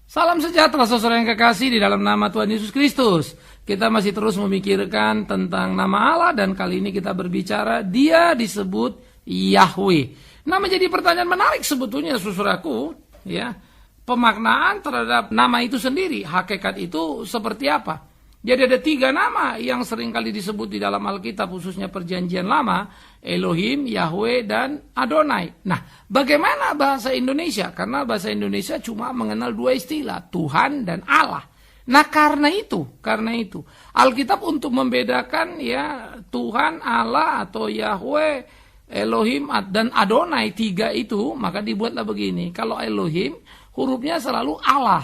Salam sejahtera saudara yang kekasih di dalam nama Tuhan Yesus Kristus. Kita masih terus memikirkan tentang nama Allah dan kali ini kita berbicara Dia disebut Yahweh. Nah, menjadi pertanyaan menarik sebetulnya saudaraku, ya. Pemaknaan terhadap nama itu sendiri, hakikat itu seperti apa? Jadi ada 3 nama yang seringkali disebut di dalam Alkitab khususnya Perjanjian Lama, Elohim, Yahweh, dan Adonai. Nah, bagaimana bahasa Indonesia? Karena bahasa Indonesia cuma mengenal 2 istilah, Tuhan dan Allah. Nah, karena itu Alkitab untuk membedakan ya Tuhan, Allah atau Yahweh, Elohim dan Adonai 3 itu, maka dibuatlah begini. Kalau Elohim, hurufnya selalu Allah.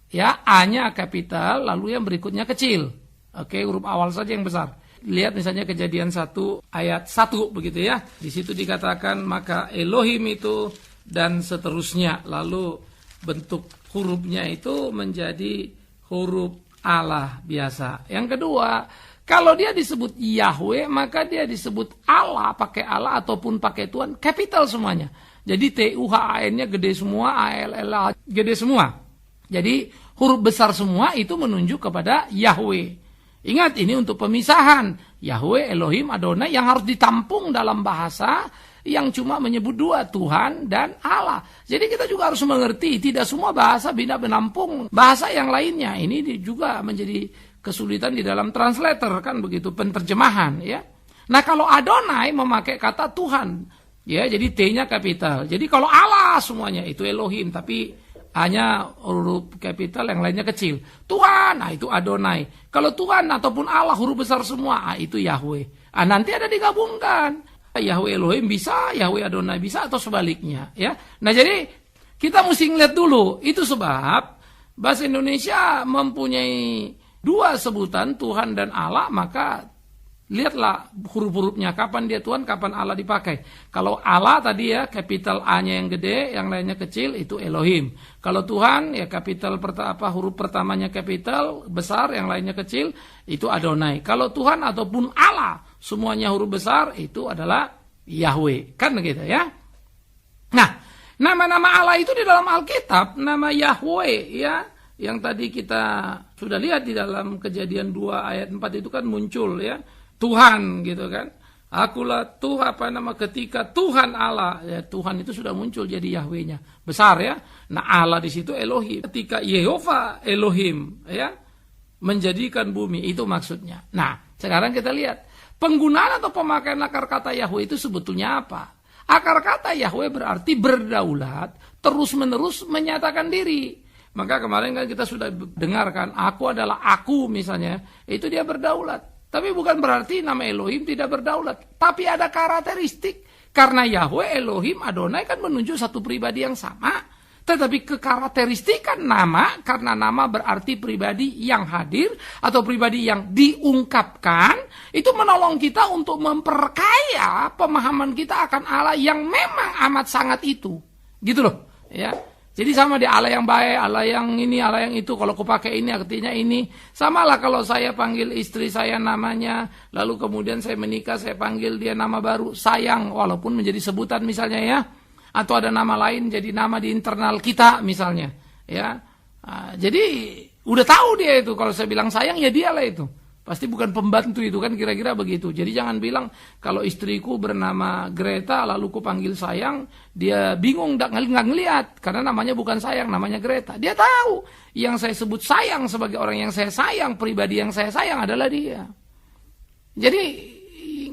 Ya, A-nya kapital, lalu yang berikutnya kecil. Oke, huruf awal saja yang besar. Lihat misalnya Kejadian 1 ayat 1 begitu ya. Di situ dikatakan maka Elohim itu dan seterusnya. Lalu bentuk hurufnya itu menjadi huruf Allah biasa. Yang kedua, kalau dia disebut Yahweh, maka dia disebut Allah, pakai Allah ataupun pakai Tuhan, kapital semuanya. Jadi T-U-H-A-N-nya gede semua, A-L-L-A gede semua. Jadi huruf besar semua itu menunjuk kepada Yahweh. Ingat, ini untuk pemisahan. Yahweh, Elohim, Adonai yang harus ditampung dalam bahasa yang cuma menyebut 2, Tuhan dan Allah. Jadi kita juga harus mengerti, tidak semua bahasa bisa menampung bahasa yang lainnya. Ini juga menjadi kesulitan di dalam translator, kan begitu, penterjemahan ya. Nah, kalau Adonai memakai kata Tuhan, ya, jadi T-nya kapital. Jadi kalau Allah semuanya itu Elohim, tapi hanya huruf kapital, yang lainnya kecil. Tuhan, nah itu Adonai. Kalau Tuhan ataupun Allah huruf besar semua, itu Yahweh. Nanti ada digabungkan. Yahweh Elohim bisa, Yahweh Adonai bisa, atau sebaliknya. Ya. Nah, jadi kita mesti ngeliat dulu. Itu sebab bahasa Indonesia mempunyai 2 sebutan, Tuhan dan Allah, maka lihatlah huruf-hurufnya, kapan dia Tuhan, kapan Allah dipakai. Kalau Allah tadi ya, kapital A-nya yang gede, yang lainnya kecil, itu Elohim. Kalau Tuhan ya kapital huruf pertamanya kapital, besar, yang lainnya kecil, itu Adonai. Kalau Tuhan ataupun Allah, semuanya huruf besar, itu adalah Yahweh. Kan begitu ya. Nah, nama-nama Allah itu di dalam Alkitab, nama Yahweh ya, yang tadi kita sudah lihat di dalam Kejadian 2 ayat 4 itu kan muncul ya. Tuhan gitu kan. Akulah Tuhan ketika Tuhan Allah, ya, Tuhan itu sudah muncul jadi Yahweh-nya. Besar ya. Nah, Allah di situ Elohim. Ketika Yehova Elohim ya menjadikan bumi, itu maksudnya. Nah, sekarang kita lihat penggunaan atau pemakaian akar kata Yahweh itu sebetulnya apa? Akar kata Yahweh berarti berdaulat, terus-menerus menyatakan diri. Maka kemarin kan kita sudah dengarkan, aku adalah aku misalnya, itu dia berdaulat. Tapi bukan berarti nama Elohim tidak berdaulat. Tapi ada karakteristik. Karena Yahweh, Elohim, Adonai kan menunjuk satu pribadi yang sama. Tetapi kekarakteristikan nama, karena nama berarti pribadi yang hadir atau pribadi yang diungkapkan, itu menolong kita untuk memperkaya pemahaman kita akan Allah yang memang amat sangat itu. Gitu loh. Ya. Jadi sama dia, Allah yang baik, Allah yang ini, Allah yang itu. Kalau aku pakai ini artinya ini. Samalah kalau saya panggil istri saya namanya, lalu kemudian saya menikah, saya panggil dia nama baru, sayang, walaupun menjadi sebutan misalnya ya. Atau ada nama lain jadi nama di internal kita misalnya. Ya. Jadi udah tahu dia itu, kalau saya bilang sayang ya dialah itu. Pasti bukan pembantu itu kan, kira-kira begitu. Jadi jangan bilang kalau istriku bernama Greta lalu ku panggil sayang, dia bingung nggak ngelihat karena namanya bukan sayang, namanya Greta. Dia tahu yang saya sebut sayang sebagai orang yang saya sayang, pribadi yang saya sayang adalah dia. Jadi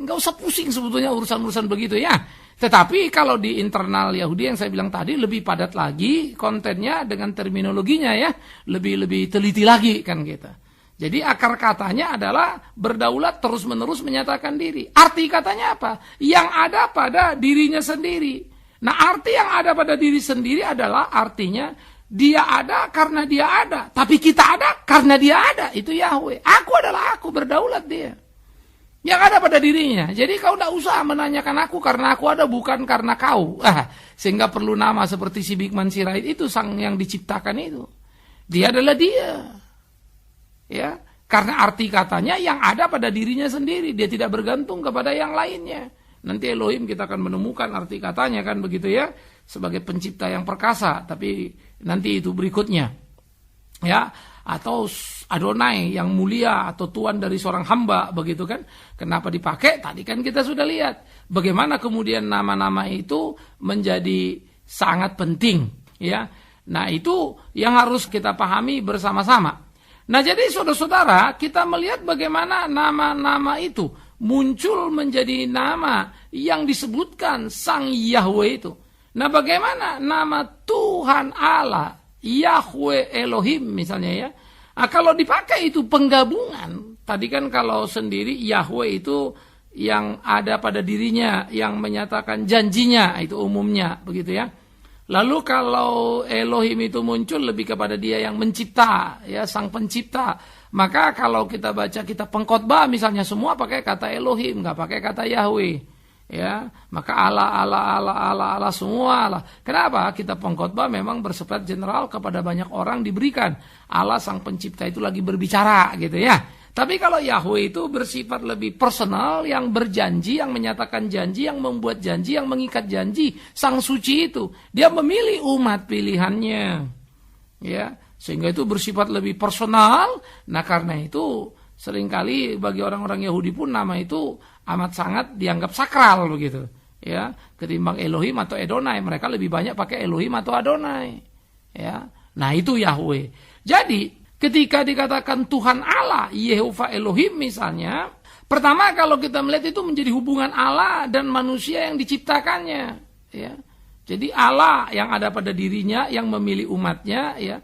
nggak usah pusing sebetulnya urusan-urusan begitu ya. Tetapi kalau di internal Yahudi yang saya bilang tadi lebih padat lagi kontennya dengan terminologinya ya, lebih teliti lagi kan gitu. Jadi akar katanya adalah berdaulat terus-menerus menyatakan diri. Arti katanya apa? Yang ada pada dirinya sendiri. Nah, arti yang ada pada diri sendiri adalah artinya dia ada karena dia ada. Tapi kita ada karena dia ada. Itu Yahweh. Aku adalah aku, berdaulat dia. Yang ada pada dirinya. Jadi kau tidak usah menanyakan aku karena aku ada, bukan karena kau. Sehingga perlu nama seperti si Bigman Sirait itu, sang yang diciptakan itu. Dia adalah dia. Ya, karena arti katanya yang ada pada dirinya sendiri, dia tidak bergantung kepada yang lainnya. Nanti Elohim kita akan menemukan arti katanya kan begitu ya, sebagai pencipta yang perkasa, tapi nanti itu berikutnya. ya, atau Adonai yang mulia atau Tuhan dari seorang hamba, begitu kan? Kenapa dipakai? Tadi kan kita sudah lihat bagaimana kemudian nama-nama itu menjadi sangat penting, ya. Nah, itu yang harus kita pahami bersama-sama. Nah, jadi saudara-saudara, kita melihat bagaimana nama-nama itu muncul menjadi nama yang disebutkan Sang Yahweh itu. Nah, bagaimana nama Tuhan Allah, Yahweh Elohim misalnya ya. Nah, kalau dipakai itu penggabungan, tadi kan kalau sendiri Yahweh itu yang ada pada dirinya, yang menyatakan janjinya, itu umumnya, begitu ya. Lalu kalau Elohim itu muncul lebih kepada dia yang mencipta, ya, sang pencipta. Maka kalau kita baca kitab pengkhotbah misalnya semua pakai kata Elohim, nggak pakai kata Yahweh. Ya, maka Allah semua Allah. Kenapa? Kitab pengkhotbah memang bersifat general kepada banyak orang diberikan. Allah sang pencipta itu lagi berbicara gitu ya. Tapi kalau Yahweh itu bersifat lebih personal, yang berjanji, yang menyatakan janji, yang membuat janji, yang mengikat janji, sang suci itu. Dia memilih umat pilihannya. Ya, sehingga itu bersifat lebih personal. Nah, karena itu seringkali bagi orang-orang Yahudi pun nama itu amat sangat dianggap sakral begitu. Ya, ketimbang Elohim atau Adonai, mereka lebih banyak pakai Elohim atau Adonai. Ya. Nah, itu Yahweh. Jadi ketika dikatakan Tuhan Allah, Yehovah Elohim misalnya, pertama kalau kita melihat itu menjadi hubungan Allah dan manusia yang diciptakannya. Ya. Jadi Allah yang ada pada dirinya, yang memilih umatnya, ya,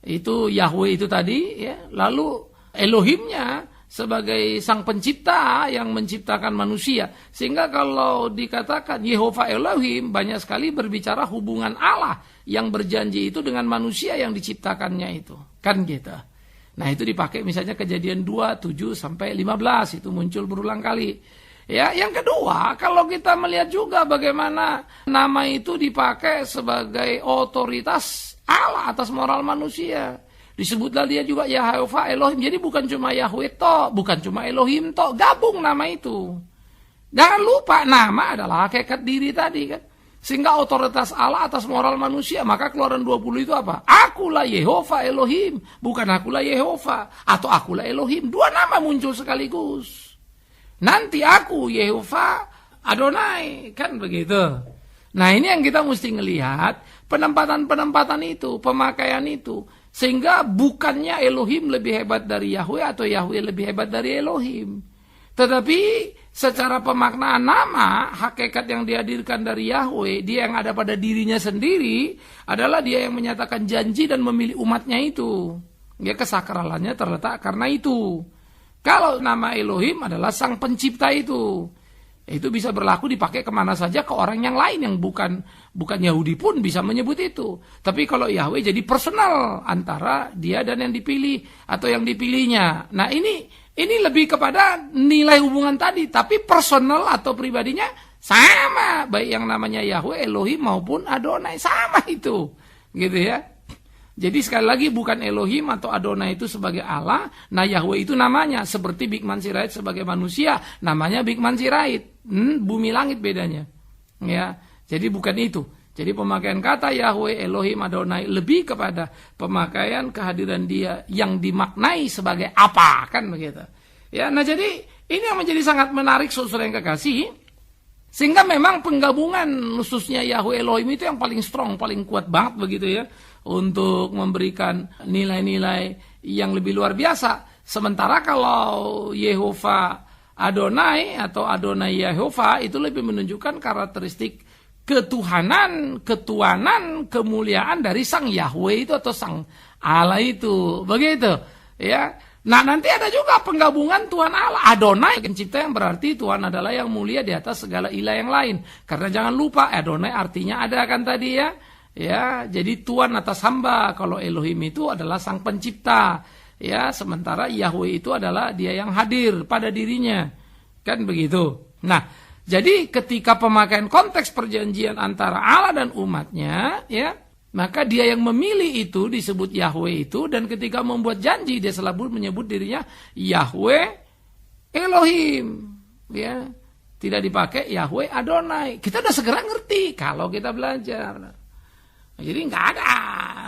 itu Yahweh itu tadi, ya. Lalu Elohimnya sebagai sang pencipta yang menciptakan manusia. Sehingga kalau dikatakan Yehovah Elohim, banyak sekali berbicara hubungan Allah yang berjanji itu dengan manusia yang diciptakannya itu. Kan gitu. Nah, itu dipakai misalnya Kejadian 2, 7 sampai 15 itu muncul berulang kali. Ya, yang kedua, kalau kita melihat juga bagaimana nama itu dipakai sebagai otoritas Allah atas moral manusia. Disebutlah dia juga Yehovah Elohim. Jadi bukan cuma Yahweh toh, bukan cuma Elohim toh, gabung nama itu. Jangan lupa nama adalah hakikat diri tadi kan. Sehingga otoritas Allah atas moral manusia. Maka Keluaran 20 itu apa? Akulah Yehovah Elohim, bukan akulah Yehovah atau akulah Elohim. Dua nama muncul sekaligus. Nanti aku Yehovah Adonai, kan begitu. Nah, ini yang kita mesti ngelihat penempatan-penempatan itu, pemakaian itu. Sehingga bukannya Elohim lebih hebat dari Yahweh atau Yahweh lebih hebat dari Elohim. Tetapi secara pemaknaan nama, hakikat yang dihadirkan dari Yahweh, dia yang ada pada dirinya sendiri, adalah dia yang menyatakan janji dan memilih umatnya itu. Ya, kesakralannya terletak karena itu. Kalau nama Elohim adalah sang pencipta itu bisa berlaku dipakai kemana saja, ke orang yang lain yang bukan Yahudi pun bisa menyebut itu. Tapi kalau Yahweh jadi personal antara dia dan yang dipilih atau yang dipilihnya. Nah, ini lebih kepada nilai hubungan tadi, tapi personal atau pribadinya sama, baik yang namanya Yahweh, Elohim maupun Adonai sama itu. Gitu ya. Jadi sekali lagi bukan Elohim atau Adonai itu sebagai Allah, nah Yahweh itu namanya, seperti Bikman Sirait sebagai manusia, namanya Bikman Sirait. Bumi langit bedanya. Ya, jadi bukan itu. Jadi pemakaian kata Yahweh, Elohim, Adonai lebih kepada pemakaian kehadiran dia yang dimaknai sebagai apa, kan begitu. Ya, nah jadi ini yang menjadi sangat menarik saudara yang kekasih. Sehingga memang penggabungan khususnya Yahweh Elohim itu yang paling strong, paling kuat banget begitu ya, untuk memberikan nilai-nilai yang lebih luar biasa. Sementara kalau Yehovah Adonai atau Adonai Yehovah itu lebih menunjukkan karakteristik ketuhanan, kemuliaan dari sang Yahweh itu atau sang Allah itu. Begitu, ya. Nah, nanti ada juga penggabungan Tuhan Allah, Adonai, pencipta, yang berarti Tuhan adalah yang mulia di atas segala ilah yang lain. Karena jangan lupa Adonai artinya ada kan tadi ya. Ya, jadi Tuhan atas hamba. Kalau Elohim itu adalah sang pencipta. Ya, sementara Yahweh itu adalah dia yang hadir pada dirinya. Kan begitu. Nah, jadi ketika pemakaian konteks perjanjian antara Allah dan umatnya, ya, maka dia yang memilih itu disebut Yahweh itu, dan ketika membuat janji dia selalu menyebut dirinya Yahweh Elohim, ya. Tidak dipakai Yahweh Adonai. Kita udah segera ngerti kalau kita belajar. Jadi nggak ada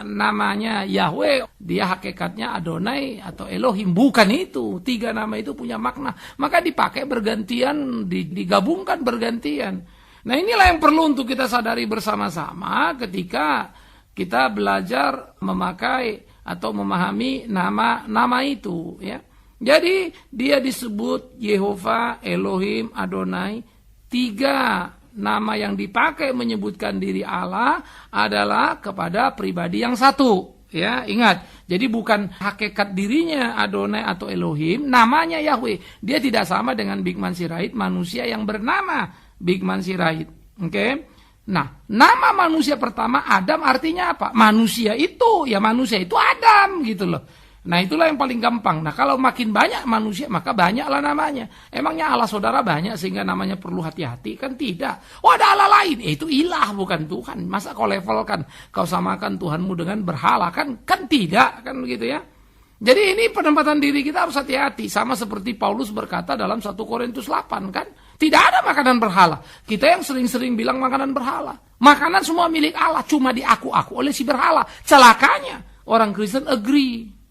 namanya Yahweh, dia hakikatnya Adonai atau Elohim. Bukan itu. 3 nama itu punya makna. Maka dipakai bergantian, digabungkan bergantian. Nah inilah yang perlu untuk kita sadari bersama-sama ketika kita belajar memakai atau memahami nama-nama itu. Ya. Jadi dia disebut Yehova, Elohim, Adonai. 3 nama yang dipakai menyebutkan diri Allah adalah kepada pribadi yang satu. Ya, ingat. Jadi bukan hakikat dirinya Adonai atau Elohim, namanya Yahweh. Dia tidak sama dengan Bikman Sirait, manusia yang bernama Bikman Sirait. Oke. Nah, nama manusia pertama Adam artinya apa? Manusia itu, ya manusia itu Adam gitu loh. Nah itulah yang paling gampang. Nah kalau makin banyak manusia maka banyaklah namanya. Emangnya Allah saudara banyak sehingga namanya perlu hati-hati? Kan tidak. Oh ada Allah lain, itu ilah bukan Tuhan. Masa kau levelkan, kau samakan Tuhanmu dengan berhala? Kan tidak, kan begitu ya. Jadi ini penempatan diri kita harus hati-hati. Sama seperti Paulus berkata dalam 1 Korintus 8 kan. Tidak ada makanan berhala. Kita yang sering-sering bilang makanan berhala. Makanan semua milik Allah, cuma diaku-aku oleh si berhala. Celakanya orang Kristen agree.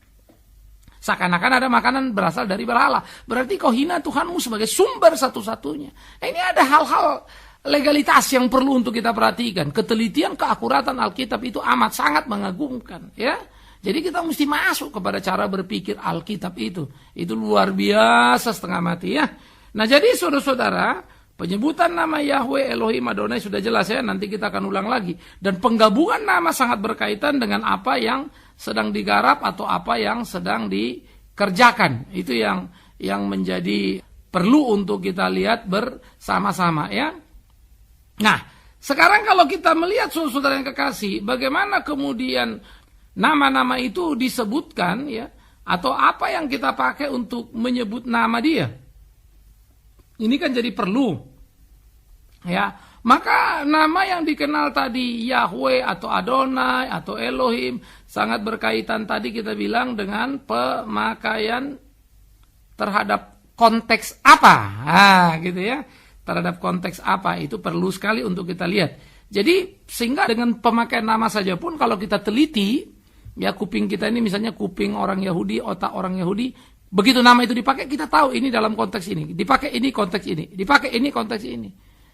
Seakan-akan ada makanan berasal dari berhala. Berarti kau hina Tuhanmu sebagai sumber satu-satunya. Nah, ini ada hal-hal legalitas yang perlu untuk kita perhatikan. Ketelitian, keakuratan Alkitab itu amat sangat mengagumkan. Ya, jadi kita mesti masuk kepada cara berpikir Alkitab itu. Itu luar biasa setengah mati ya. Nah jadi saudara-saudara, penyebutan nama Yahweh, Elohim, Adonai sudah jelas ya. Nanti kita akan ulang lagi. Dan penggabungan nama sangat berkaitan dengan apa yang sedang digarap atau apa yang sedang dikerjakan. Itu yang menjadi perlu untuk kita lihat bersama-sama ya. Nah, sekarang kalau kita melihat saudara yang kekasih, bagaimana kemudian nama-nama itu disebutkan ya, atau apa yang kita pakai untuk menyebut nama dia. Ini kan jadi perlu. Ya, maka nama yang dikenal tadi Yahweh atau Adonai atau Elohim sangat berkaitan tadi kita bilang dengan pemakaian terhadap konteks apa. Nah, gitu ya. Terhadap konteks apa itu perlu sekali untuk kita lihat. Jadi sehingga dengan pemakaian nama saja pun kalau kita teliti, ya kuping kita ini misalnya kuping orang Yahudi, otak orang Yahudi, begitu nama itu dipakai kita tahu ini dalam konteks ini, dipakai ini konteks ini, dipakai ini konteks ini.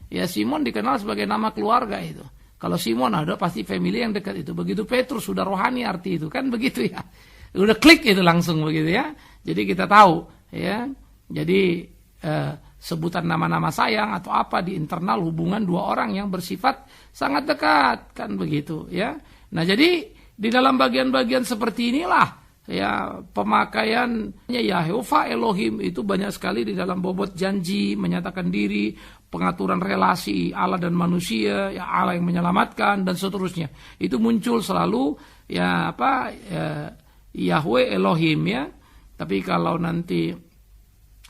Ya Simon dikenal sebagai nama keluarga itu. Kalau Simon ada pasti family yang dekat itu. Begitu Petrus sudah rohani arti itu kan begitu ya. Udah klik itu langsung begitu ya. Jadi kita tahu ya. Jadi sebutan nama-nama sayang atau apa di internal hubungan dua orang yang bersifat sangat dekat kan begitu ya. Nah jadi di dalam bagian-bagian seperti inilah ya pemakaiannya Yehova Elohim itu banyak sekali di dalam bobot janji, menyatakan diri, pengaturan relasi Allah dan manusia, ya Allah yang menyelamatkan dan seterusnya. Itu muncul selalu ya Yahweh Elohim ya. Tapi kalau nanti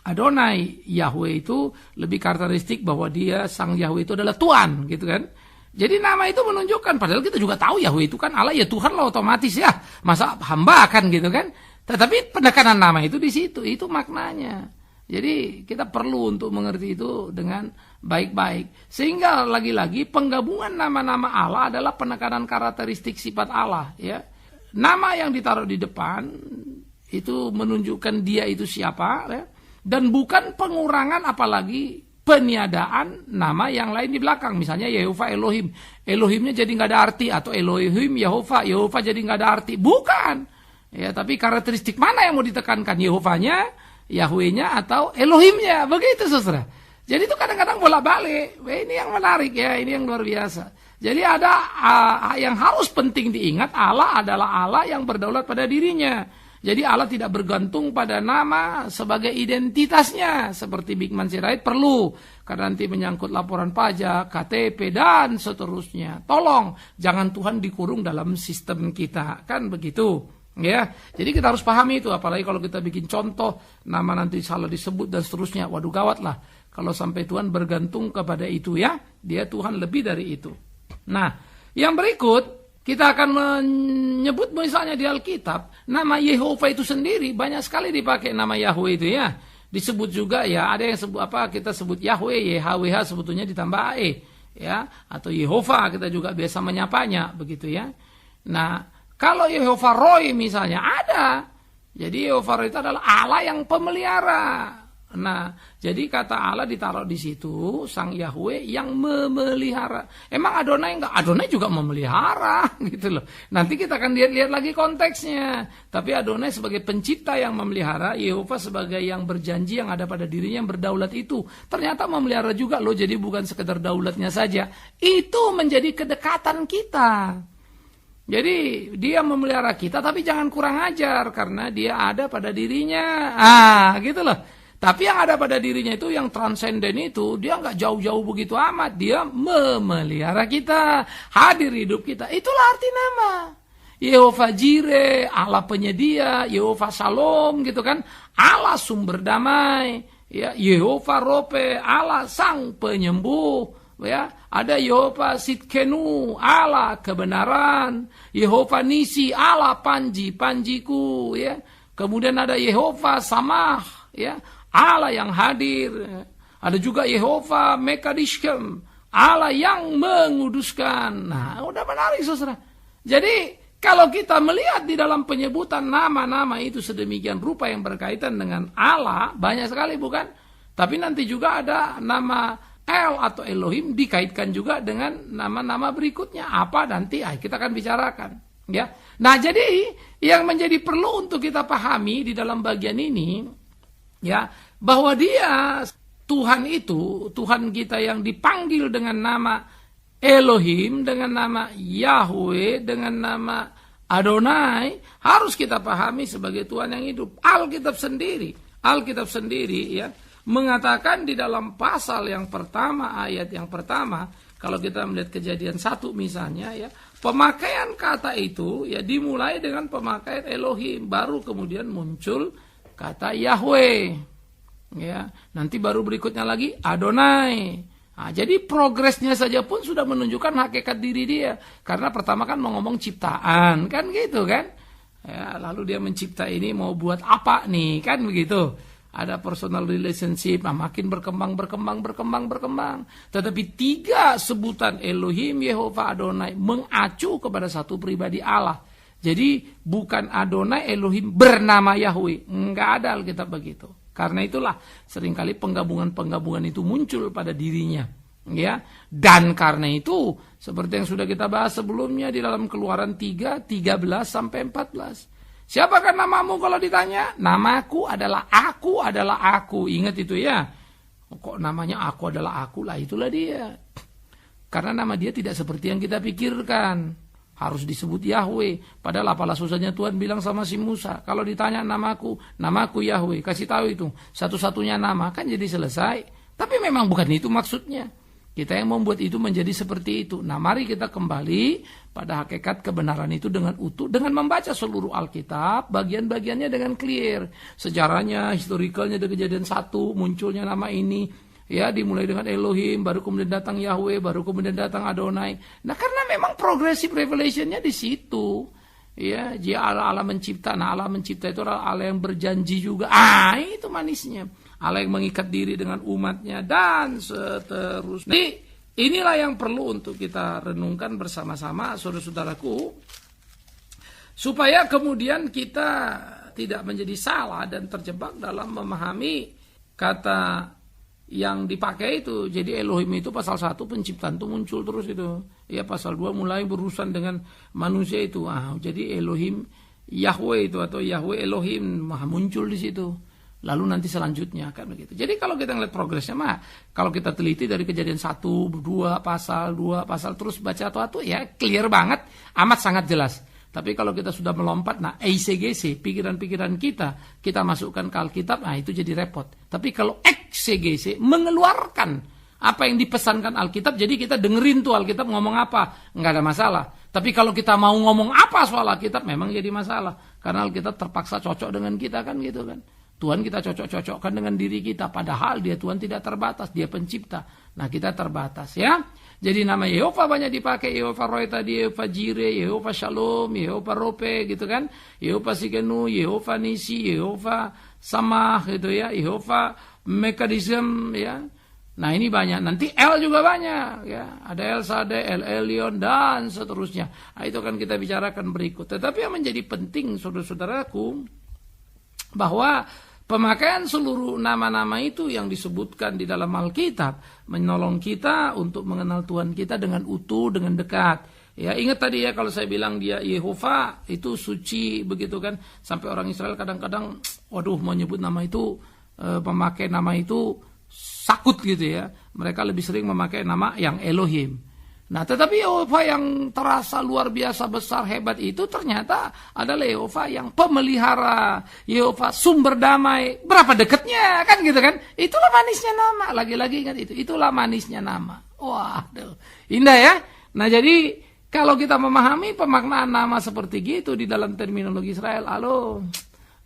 Adonai Yahweh itu lebih karakteristik bahwa dia sang Yahweh itu adalah Tuhan gitu kan. Jadi nama itu menunjukkan, padahal kita juga tahu Yahweh itu kan Allah, ya Tuhan lah otomatis ya. Masa hamba kan gitu kan. Tetapi penekanan nama itu di situ, itu maknanya. Jadi kita perlu untuk mengerti itu dengan baik-baik. Sehingga lagi-lagi penggabungan nama-nama Allah adalah penekanan karakteristik sifat Allah. Ya. Nama yang ditaruh di depan itu menunjukkan dia itu siapa. Ya. Dan bukan pengurangan apalagi peniadaan nama yang lain di belakang. Misalnya Yehova Elohim. Elohimnya jadi nggak ada arti. Atau Elohim Yehova. Yehova jadi nggak ada arti. Bukan. Ya, tapi karakteristik mana yang mau ditekankan? Yehovanya, Yahwehnya, atau Elohimnya. Begitu saudara. Jadi itu kadang-kadang bolak-balik. Ini yang menarik ya. Ini yang luar biasa. Jadi ada yang harus penting diingat. Allah adalah Allah yang berdaulat pada dirinya. Jadi Allah tidak bergantung pada nama sebagai identitasnya. Seperti Bikman Sirait perlu. Karena nanti menyangkut laporan pajak, KTP, dan seterusnya. Tolong, jangan Tuhan dikurung dalam sistem kita. Kan begitu. Ya, jadi kita harus pahami itu. Apalagi kalau kita bikin contoh, nama nanti salah disebut dan seterusnya. Waduh gawat lah. Kalau sampai Tuhan bergantung kepada itu ya. Dia Tuhan lebih dari itu. Nah, yang berikut. Kita akan menyebut misalnya di Alkitab, nama Yehova itu sendiri banyak sekali dipakai nama Yahweh itu ya. Disebut juga ya, ada yang sebut kita sebut Yahweh, YHWH sebetulnya ditambah AE. ya, atau Yehova kita juga biasa menyapanya begitu ya. Nah, kalau Yehova Roy misalnya ada. Jadi Yehova Roy itu adalah Allah yang pemelihara. Nah, jadi kata Allah ditaruh di situ, Sang Yahweh yang memelihara. Emang Adonai enggak? Adonai juga memelihara gitu loh. Nanti kita akan lihat lagi konteksnya. Tapi Adonai sebagai pencipta yang memelihara, Yehova sebagai yang berjanji yang ada pada dirinya yang berdaulat itu. Ternyata memelihara juga loh, jadi bukan sekedar daulatnya saja. Itu menjadi kedekatan kita. Jadi dia memelihara kita tapi jangan kurang ajar karena dia ada pada dirinya. Gitu loh. Tapi yang ada pada dirinya itu yang transenden itu, dia nggak jauh-jauh begitu amat. Dia memelihara kita, hadir hidup kita. Itulah arti nama. Yehova Jireh, Allah penyedia, Yehova Shalom gitu kan. Allah sumber damai. Ya, Yehova Rope, Allah sang penyembuh. Ya, ada Yehova Sitkenu, Allah kebenaran. Yehova Nisi, Allah panji-panjiku. Ya. Kemudian ada Yehova Samah, ya. Allah yang hadir. Ada juga Yehova Mekadishkem, Allah yang menguduskan. Nah, udah menarik saudara. Jadi kalau kita melihat di dalam penyebutan nama-nama itu sedemikian rupa yang berkaitan dengan Allah, banyak sekali bukan? Tapi nanti juga ada nama El atau Elohim dikaitkan juga dengan nama-nama berikutnya. Apa nanti kita akan bicarakan. Ya. Nah, jadi yang menjadi perlu untuk kita pahami di dalam bagian ini, ya, bahwa dia Tuhan itu, Tuhan kita yang dipanggil dengan nama Elohim, dengan nama Yahweh, dengan nama Adonai, harus kita pahami sebagai Tuhan yang hidup. Alkitab sendiri ya mengatakan di dalam pasal yang pertama, ayat yang pertama, kalau kita melihat Kejadian 1 misalnya ya, pemakaian kata itu ya dimulai dengan pemakaian Elohim, baru kemudian muncul kata Yahweh. Ya, nanti baru berikutnya lagi Adonai. Nah, jadi progresnya saja pun sudah menunjukkan hakikat diri dia. Karena pertama kan mau ngomong ciptaan, kan gitu kan? Ya, lalu dia mencipta ini mau buat apa nih, kan begitu? Ada personal relationship, makin berkembang. Tetapi 3 sebutan Elohim, Yehova, Adonai mengacu kepada satu pribadi Allah. Jadi bukan Adonai Elohim bernama Yahweh, enggak ada Alkitab begitu. Karena itulah seringkali penggabungan itu muncul pada dirinya, ya. Dan karena itu seperti yang sudah kita bahas sebelumnya di dalam Keluaran 3:13 sampai 14. Siapakah namamu kalau ditanya? Namaku adalah aku. Ingat itu ya. Kok namanya aku adalah aku? Lah itulah dia. Karena nama dia tidak seperti yang kita pikirkan. Harus disebut Yahweh. Padahal apalah susahnya Tuhan bilang sama si Musa. Kalau ditanya namaku Yahweh. Kasih tahu itu. Satu-satunya nama. Kan jadi selesai. Tapi memang bukan itu maksudnya. Kita yang membuat itu menjadi seperti itu. Nah, mari kita kembali pada hakikat kebenaran itu dengan utuh. Dengan membaca seluruh Alkitab. Bagian-bagiannya dengan clear. Sejarahnya, historikalnya dari Kejadian 1. Munculnya nama ini. Ya, dimulai dengan Elohim, baru kemudian datang Yahweh, baru kemudian datang Adonai. Nah, karena memang progressive revelation-nya di situ. Ya, jika Allah mencipta. Nah, Allah mencipta itu adalah Allah yang berjanji juga. Itu manisnya. Allah yang mengikat diri dengan umatnya dan seterusnya. Jadi, inilah yang perlu untuk kita renungkan bersama-sama, saudara-saudaraku. Supaya kemudian kita tidak menjadi salah dan terjebak dalam memahami kata yang dipakai itu. Jadi Elohim itu pasal 1 penciptaan itu muncul terus itu. Ya, pasal 2 mulai berurusan dengan manusia itu. Jadi Elohim Yahweh itu atau Yahweh Elohim muncul di situ. Lalu nanti selanjutnya kan begitu. Jadi kalau kita ngeliat progresnya kalau kita teliti dari Kejadian 1, 2 pasal terus baca atau ya clear banget, amat sangat jelas. Tapi kalau kita sudah melompat, ECGC, pikiran-pikiran kita masukkan ke Alkitab, itu jadi repot. Tapi kalau exegese, mengeluarkan apa yang dipesankan Alkitab, jadi kita dengerin tuh Alkitab ngomong apa, nggak ada masalah. Tapi kalau kita mau ngomong apa soal Alkitab, memang jadi masalah. Karena Alkitab terpaksa cocok dengan kita kan gitu kan. Tuhan kita cocok-cocokkan dengan diri kita, padahal dia Tuhan tidak terbatas, dia pencipta. Nah, kita terbatas ya. Jadi nama Yehova banyak dipakai, Yehova Roy tadi, Yehova Jireh, Yehova Shalom, Yehova Rope gitu kan, Yehova Sikenu, Yehova Nisi, Yehova Samah gitu ya, Yehova Mekadism ya. Nah ini banyak, nanti L juga banyak ya. Ada El Shaddai, El Elyon dan seterusnya. Nah, itu akan kita bicarakan berikut. Tetapi yang menjadi penting saudara-saudaraku, bahwa pemakaian seluruh nama-nama itu yang disebutkan di dalam Alkitab menolong kita untuk mengenal Tuhan kita dengan utuh, dengan dekat. Ya, ingat tadi ya kalau saya bilang dia Yehova itu suci begitu kan, sampai orang Israel kadang-kadang waduh mau nyebut nama itu, memakai nama itu sakut gitu ya. Mereka lebih sering memakai nama yang Elohim. Nah, tetapi Yehova yang terasa luar biasa besar hebat itu ternyata adalah Yehova yang pemelihara, Yehova sumber damai. Berapa dekatnya kan gitu kan? Itulah manisnya nama. Lagi-lagi ingat itu. Itulah manisnya nama. Waduh, indah ya. Nah, jadi kalau kita memahami pemaknaan nama seperti gitu di dalam terminologi Israel,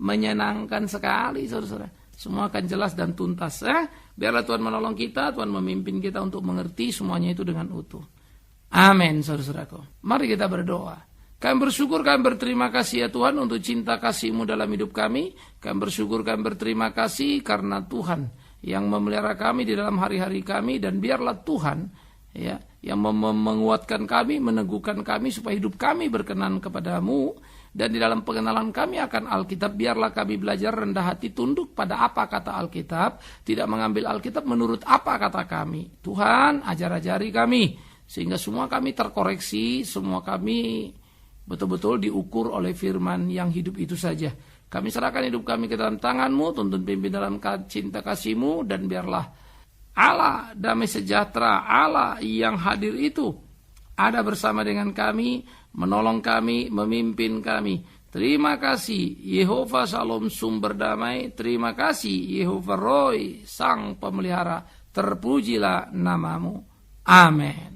menyenangkan sekali saudara-saudara. Semua akan jelas dan tuntas. Biarlah Tuhan menolong kita, Tuhan memimpin kita untuk mengerti semuanya itu dengan utuh. Amin, saudara-saudaraku. Mari kita berdoa. Kami bersyukur, kami berterima kasih ya Tuhan untuk cinta kasih-Mu dalam hidup kami. Kami bersyukur, kami berterima kasih karena Tuhan yang memelihara kami di dalam hari-hari kami. Dan biarlah Tuhan ya yang menguatkan kami, meneguhkan kami supaya hidup kami berkenan kepadamu. Dan di dalam pengenalan kami akan Alkitab, biarlah kami belajar rendah hati, tunduk pada apa kata Alkitab, tidak mengambil Alkitab menurut apa kata kami. Tuhan, ajar-ajari kami, sehingga semua kami terkoreksi, semua kami betul-betul diukur oleh firman yang hidup itu saja. Kami serahkan hidup kami ke dalam tangan-Mu, tuntun pimpin dalam cinta kasih-Mu, dan biarlah Allah damai sejahtera, Allah yang hadir itu ada bersama dengan kami, menolong kami, memimpin kami. Terima kasih Yehova Shalom sumber damai. Terima kasih Yehova Roy sang pemelihara. Terpujilah namamu. Amin.